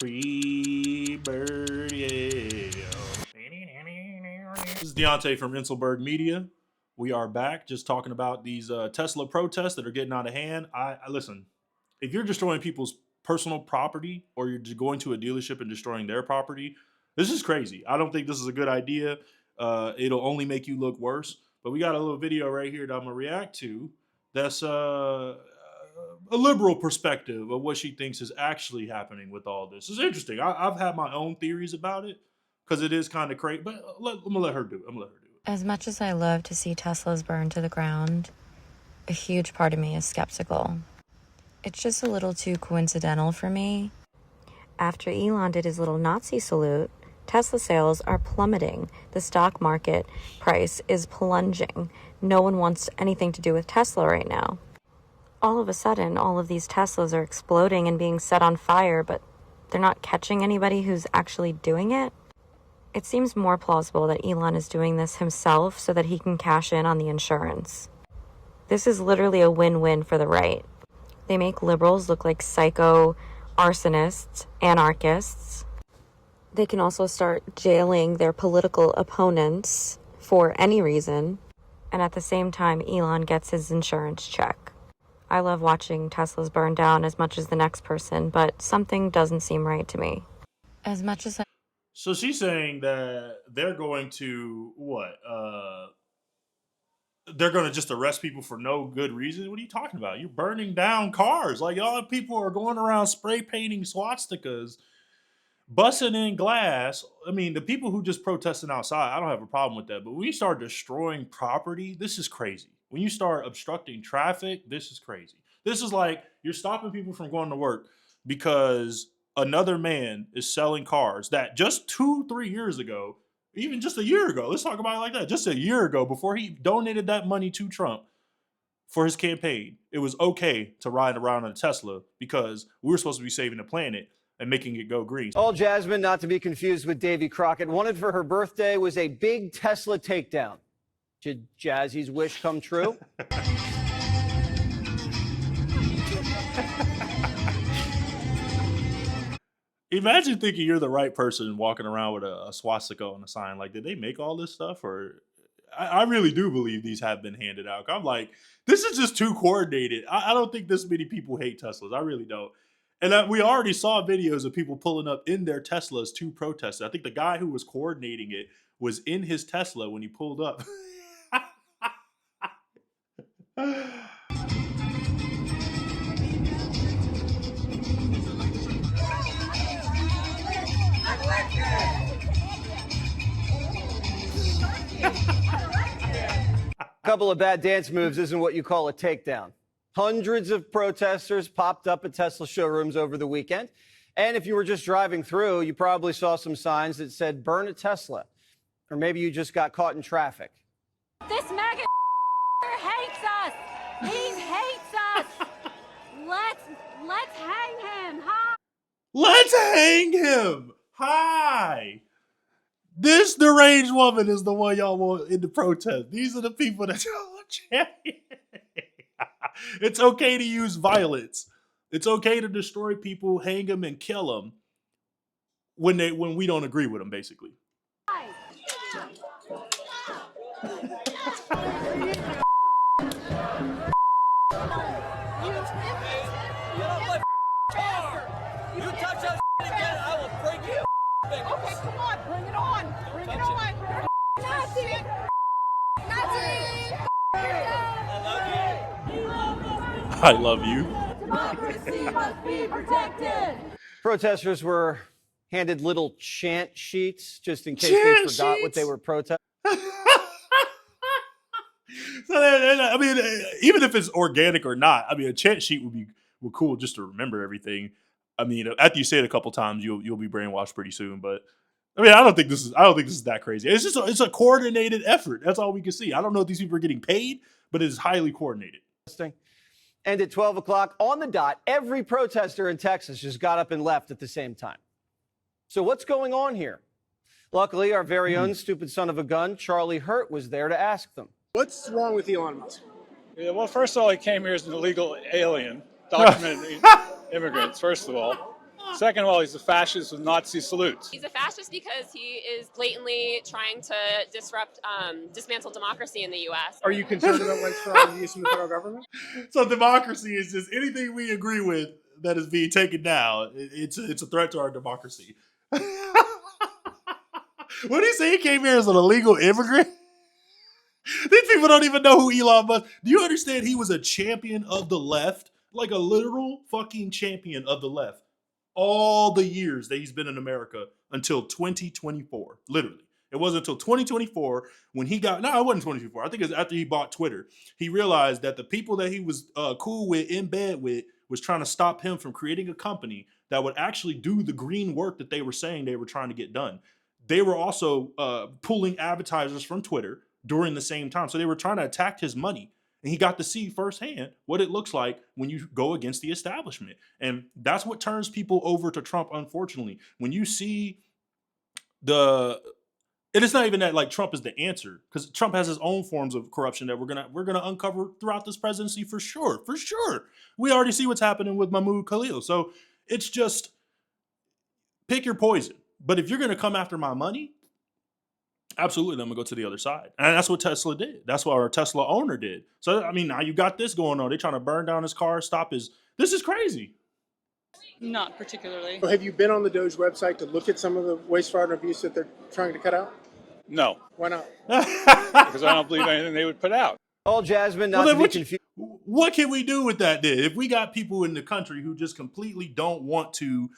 Free bird, yeah. This is Deontay from Inselbergmedia. We are back just talking about these Tesla protests that are getting out of hand. I listen, if you're destroying people's personal property or you're just going to a dealership and destroying their property, this is crazy. I don't think this is a good idea. It'll only make you look worse. But we got a little video right here that I'm going to react to that's a liberal perspective of what she thinks is actually happening with all this. It's interesting. I've had my own theories about it because it is kind of crazy. But I'm gonna let her do it. As much as I love to see Teslas burn to the ground, a huge part of me is skeptical. It's just a little too coincidental for me. After Elon did his little Nazi salute, Tesla sales are plummeting. The stock market price is plunging. No one wants anything to do with Tesla right now. All of a sudden, all of these Teslas are exploding and being set on fire, but they're not catching anybody who's actually doing it. It seems more plausible that Elon is doing this himself so that he can cash in on the insurance. This is literally a win-win for the right. They make liberals look like psycho arsonists, anarchists. They can also start jailing their political opponents for any reason. And at the same time, Elon gets his insurance check. I love watching Teslas burn down as much as the next person, but something doesn't seem right to me. As much as So she's saying that they're going to what? They're going to just arrest people for no good reason. What are you talking about? You're burning down cars. Like all people are going around spray painting swastikas, busting in glass. I mean, the people who just protesting outside, I don't have a problem with that. But when you start destroying property, this is crazy. When you start obstructing traffic, this is crazy. This is like you're stopping people from going to work because another man is selling cars that just 2-3 years ago, even just a year ago, let's talk about it like that. Just a year ago, before he donated that money to Trump for his campaign, it was okay to ride around in a Tesla because we were supposed to be saving the planet and making it go green. All Jasmine, not to be confused with Davy Crockett, wanted for her birthday was a big Tesla takedown. Did Jazzy's wish come true? Imagine thinking you're the right person walking around with a swastika on a sign. Like, did they make all this stuff? Or I really do believe these have been handed out. I'm like, this is just too coordinated. I don't think this many people hate Teslas. I really don't. And we already saw videos of people pulling up in their Teslas to protest. I think the guy who was coordinating it was in his Tesla when he pulled up. Couple of bad dance moves isn't what you call a takedown. Hundreds of protesters popped up at Tesla showrooms over the weekend. And if you were just driving through, you probably saw some signs that said, burn a Tesla. Or maybe you just got caught in traffic. This maggot hates us. He hates us. Let's hang him. Hi. Let's hang him. Hi. This deranged woman is the one y'all want in the protest. These are the people that y'all champion. It's okay to use violence. It's okay to destroy people, hang them, and kill them when we don't agree with them, basically. You touch that again, I will break you. Okay, come on, bring it on. Bring it on. Nazi! Nazi! I love you. Democracy must be protected. Protesters were handed little chant sheets just in case they forgot what they were protesting. So, I mean, even if it's organic or not, I mean, a chant sheet would be cool just to remember everything. I mean, after you say it a couple times, you'll be brainwashed pretty soon. But I mean, I don't think this is that crazy. It's just it's a coordinated effort. That's all we can see. I don't know if these people are getting paid, but it's highly coordinated. And at 12 o'clock on the dot, every protester in Texas just got up and left at the same time. So what's going on here? Luckily, our very own stupid son of a gun, Charlie Hurt, was there to ask them. What's wrong with Elon Musk? Yeah, well, first of all, he came here as an illegal alien, documented immigrants, first of all. Second of all, he's a fascist with Nazi salutes. He's a fascist because he is blatantly trying to dismantle democracy in the U.S. Are you concerned about widespread use in the federal government? So democracy is just anything we agree with that is being taken down. It's a threat to our democracy. What did he say? He came here as an illegal immigrant? These people don't even know who Elon Musk. Do you understand he was a champion of the left? Like a literal fucking champion of the left. All the years that he's been in America until 2024. Literally. It wasn't until 2024 when he got, no, it wasn't 2024. I think it was after he bought Twitter. He realized that the people that he was cool with, in bed with, was trying to stop him from creating a company that would actually do the green work that they were saying they were trying to get done. They were also pulling advertisers from Twitter during the same time. So they were trying to attack his money. And he got to see firsthand what it looks like when you go against the establishment. And that's what turns people over to Trump, unfortunately. When you see it is not even that like Trump is the answer, because Trump has his own forms of corruption that we're gonna uncover throughout this presidency for sure. For sure. We already see what's happening with Mahmoud Khalil. So it's just pick your poison. But if you're gonna come after my money, absolutely, I'm gonna go to the other side. And that's what Tesla did. That's what our Tesla owner did. So I mean, now you got this going on. They're trying to burn down his car, stop his. This is crazy. Not particularly. So have you been on the Doge website to look at some of the waste, fraud, and abuse that they're trying to cut out? No, Why not? because I don't believe anything they would put out. All Jasmine, Well, not then to be confused. what can we do with that then? If we got people in the country who just completely don't want to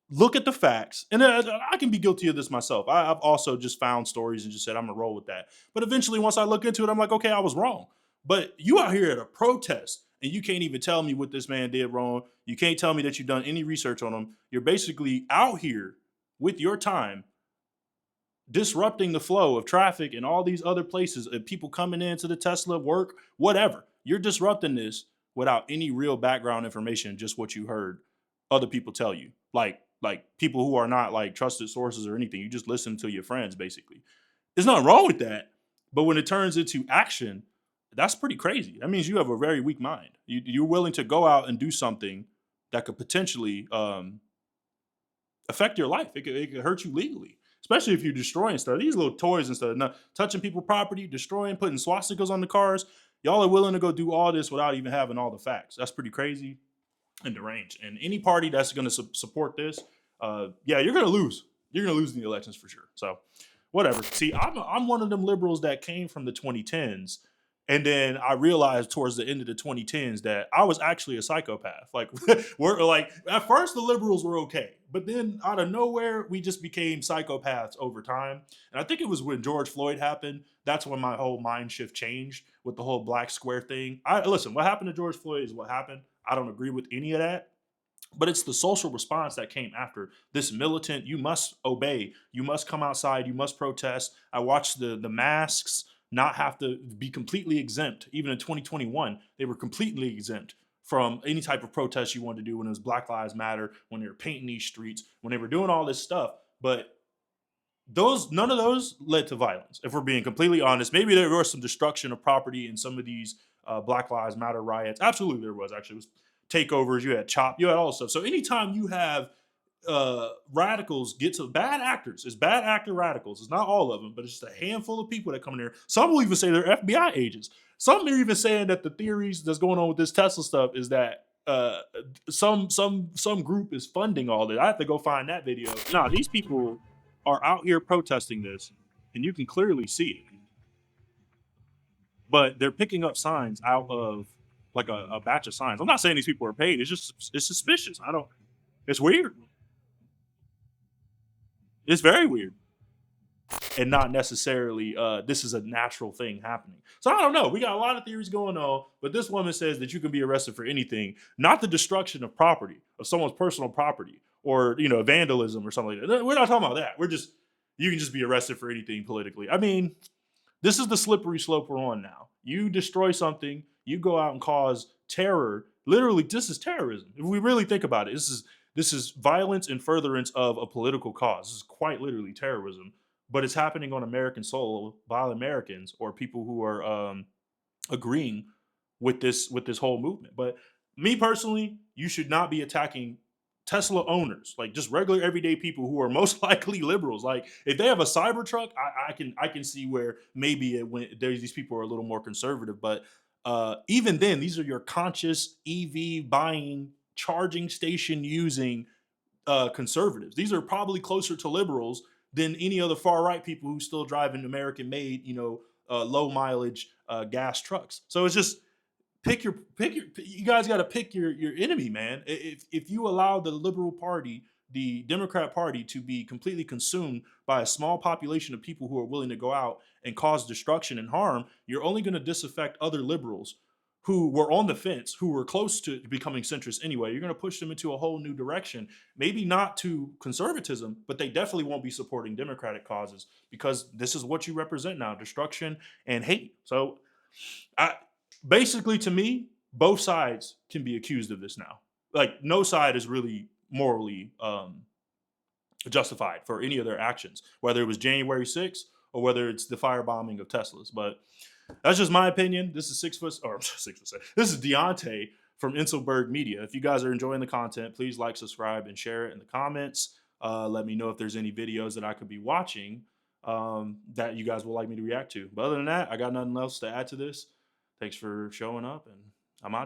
look at the facts, and I can be guilty of this myself. I've also just found stories and just said, I'm gonna roll with that. But eventually, once I look into it, I'm like, okay, I was wrong. But you out here at a protest, and you can't even tell me what this man did wrong. You can't tell me that you've done any research on him. You're basically out here with your time disrupting the flow of traffic and all these other places and people coming into the Tesla work, whatever. You're disrupting this without any real background information, just what you heard other people tell you. Like people who are not like trusted sources or anything. You just listen to your friends, basically. There's nothing wrong with that. But when it turns into action, that's pretty crazy. That means you have a very weak mind. You're willing to go out and do something that could potentially affect your life. It could hurt you legally, especially if you're destroying stuff. These little toys and stuff, not touching people's property, destroying, putting swastikas on the cars. Y'all are willing to go do all this without even having all the facts. That's pretty crazy and deranged. And any party that's going to support this, yeah, you're going to lose. You're going to lose in the elections for sure. So whatever. See, I'm one of them liberals that came from the 2010s. And then I realized towards the end of the 2010s that I was actually a psychopath. Like, we're like, at first the liberals were okay, but then out of nowhere, we just became psychopaths over time. And I think it was when George Floyd happened. That's when my whole mind shift changed with the whole black square thing. Listen, what happened to George Floyd is what happened. I don't agree with any of that. But it's the social response that came after this militant. You must obey. You must come outside. You must protest. I watched the masks not have to be completely exempt. Even in 2021, they were completely exempt from any type of protest you wanted to do when it was Black Lives Matter, when they were painting these streets, when they were doing all this stuff. But none of those led to violence, if we're being completely honest. Maybe there was some destruction of property in some of these Black Lives Matter riots. Absolutely there was. Actually, it was takeovers, you had CHOP, you had all this stuff. So anytime you have radicals get to bad actors, it's bad actor radicals. It's not all of them, but it's just a handful of people that come in there. Some will even say they're FBI agents. Some are even saying that the theories that's going on with this Tesla stuff is that some group is funding all this. I have to go find that video. Nah, these people are out here protesting this, and you can clearly see it. But they're picking up signs out of like a batch of signs. I'm not saying these people are paid. It's suspicious. It's weird. It's very weird. And not necessarily this is a natural thing happening. So I don't know. We got a lot of theories going on, but this woman says that you can be arrested for anything, not the destruction of property, of someone's personal property, or vandalism or something like that. We're not talking about that. You can just be arrested for anything politically. I mean, this is the slippery slope we're on now. You destroy something, you go out and cause terror. Literally, this is terrorism. If we really think about it, this is violence in furtherance of a political cause. This is quite literally terrorism, but it's happening on American soil by Americans or people who are agreeing with this whole movement. But me personally, you should not be attacking Tesla owners, like just regular everyday people who are most likely liberals. Like if they have a Cybertruck, I can see where maybe these people are a little more conservative. But even then, these are your conscious EV buying, charging station using conservatives. These are probably closer to liberals than any other far right people who still drive in American made, low mileage gas trucks. So it's just you guys got to pick your enemy, man. If you allow the liberal party, the Democrat party, to be completely consumed by a small population of people who are willing to go out and cause destruction and harm, you're only going to disaffect other liberals who were on the fence, who were close to becoming centrist anyway. You're going to push them into a whole new direction. Maybe not to conservatism, but they definitely won't be supporting Democratic causes because this is what you represent now: destruction and hate. So basically, to me, both sides can be accused of this now. Like, no side is really morally justified for any of their actions, whether it was January 6th or whether it's the firebombing of Teslas. But that's just my opinion. This is 6 foot, or 6 foot. This is Deontay from Inselbergmedia. If you guys are enjoying the content, please like, subscribe, and share it in the comments. Let me know if there's any videos that I could be watching that you guys would like me to react to. But other than that, I got nothing else to add to this. Thanks for showing up, and I'm out of here.